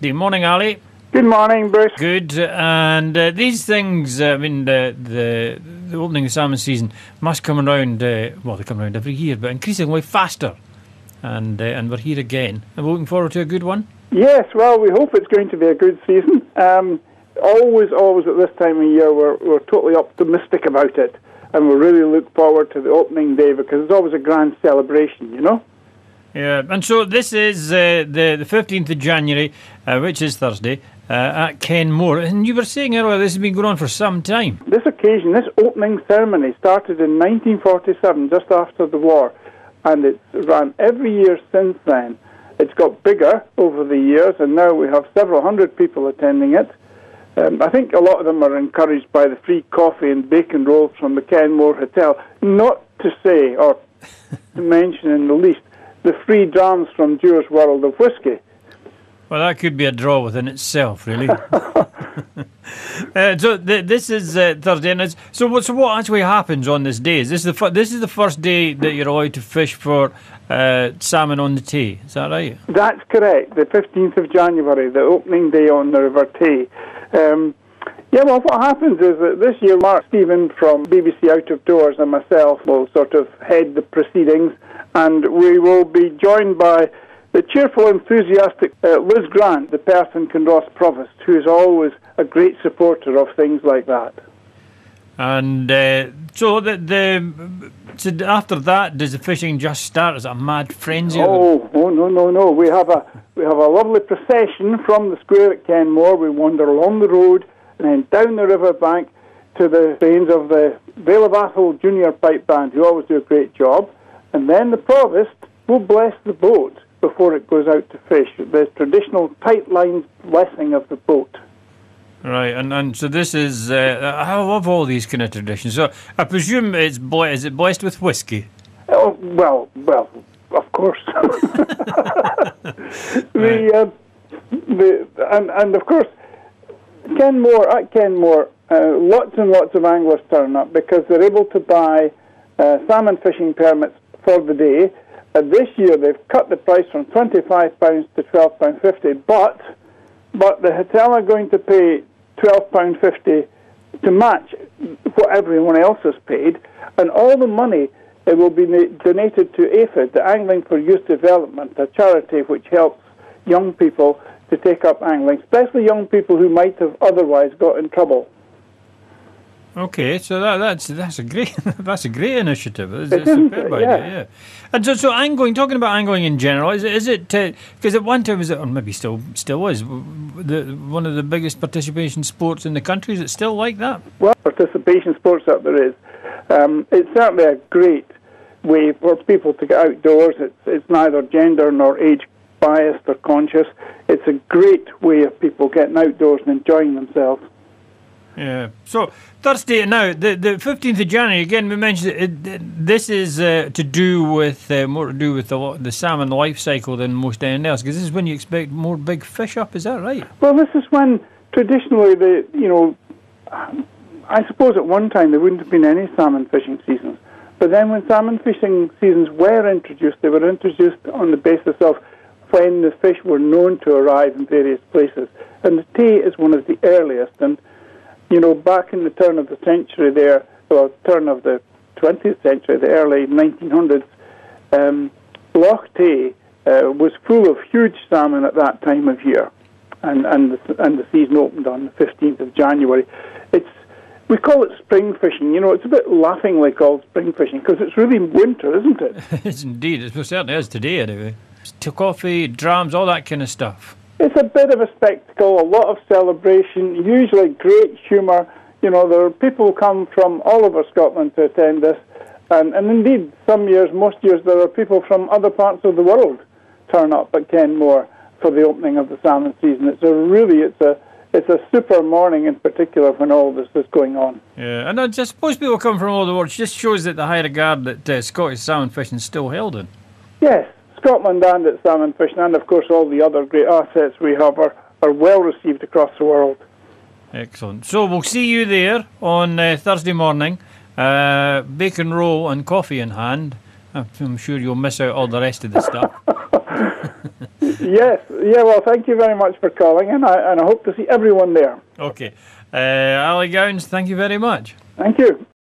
Good morning, Ali. Good morning, Bruce. Good. And these things, the opening of the salmon season must come around, they come around every year, but increasingly faster. And we're here again. And we're looking forward to a good one? Yes, well, we hope it's going to be a good season. Always at this time of year, we're totally optimistic about it. And we really look forward to the opening day because it's always a grand celebration, you know? Yeah, and so this is the 15th of January, which is Thursday, at Kenmore. And you were saying earlier this has been going on for some time. This opening ceremony started in 1947, just after the war, and it's ran every year since then. It's got bigger over the years, and now we have several hundred people attending it. I think a lot of them are encouraged by the free coffee and bacon rolls from the Kenmore Hotel, not to say, or to mention in the least, the free drams from Dewar's World of Whisky. Well, that could be a draw within itself, really. This is Thursday, and so what actually happens on this day? Is this the first day that you're allowed to fish for salmon on the Tay? Is that right? That's correct. The 15th of January, the opening day on the River Tay. What happens is that this year Mark Stephen from BBC Out of Doors and myself will sort of head the proceedings, and we will be joined by the cheerful, enthusiastic Liz Grant, the Perth and Kinross Provost, who is always a great supporter of things like that. And so after that, does the fishing just start as a mad frenzy? Oh, no. We have a lovely procession from the square at Kenmore. We wander along the road and then down the river bank to the scenes of the Vale of Athol Junior Pipe Band, who always do a great job. And then the Provost will bless the boat before it goes out to fish. The traditional tight lines blessing of the boat. Right, and so this is, I love all these kind of traditions. So I presume is it blessed with whiskey? Oh, well, of course. And of course, Kenmore, lots and lots of anglers turn up because they're able to buy salmon fishing permits for the day. This year they've cut the price from £25 to £12.50, but the hotel are going to pay £12.50 to match what everyone else has paid, and all the money will be donated to AFID, the Angling for Youth Development, a charity which helps young people to take up angling, especially young people who might have otherwise got in trouble. Okay, so that's a great initiative. It's a superb idea, yeah. And so talking about angling in general, is it because at one time was it, or maybe still is, one of the biggest participation sports in the country? Is it still like that? Well, participation sports that there is, it's certainly a great way for people to get outdoors. It's neither gender nor age biased or conscious. It's a great way of people getting outdoors and enjoying themselves. Yeah. So Thursday now, the 15th of January. Again, we mentioned this is more to do with the salmon life cycle than most anything else. Because this is when you expect more big fish up. Is that right? Well, this is when traditionally I suppose at one time there wouldn't have been any salmon fishing seasons. But then when salmon fishing seasons were introduced, they were introduced on the basis of when the fish were known to arrive in various places. And the Tay is one of the earliest. And back in the turn of the century there, or turn of the 20th century, the early 1900s, Loch Tay was full of huge salmon at that time of year, and the season opened on the 15th of January. We call it spring fishing. It's a bit laughingly called spring fishing because it's really winter, isn't it? It's indeed. It certainly is today, anyway. Coffee, drams, all that kind of stuff. It's a bit of a spectacle, a lot of celebration, usually great humour. There are people who come from all over Scotland to attend this, and indeed, most years, there are people from other parts of the world turn up at Kenmore for the opening of the salmon season. It's a super morning in particular when all this is going on. Yeah, and I just suppose people come from all over the world. It just shows that the high regard that Scottish salmon fishing is still held in. Yes. Scotland and its salmon fishing, and of course all the other great assets we have are well received across the world. Excellent. So we'll see you there on Thursday morning, bacon roll and coffee in hand. I'm sure you'll miss out all the rest of the stuff. Yes, yeah, well, thank you very much for calling, and I hope to see everyone there. Okay. Ali Gowans, thank you very much. Thank you.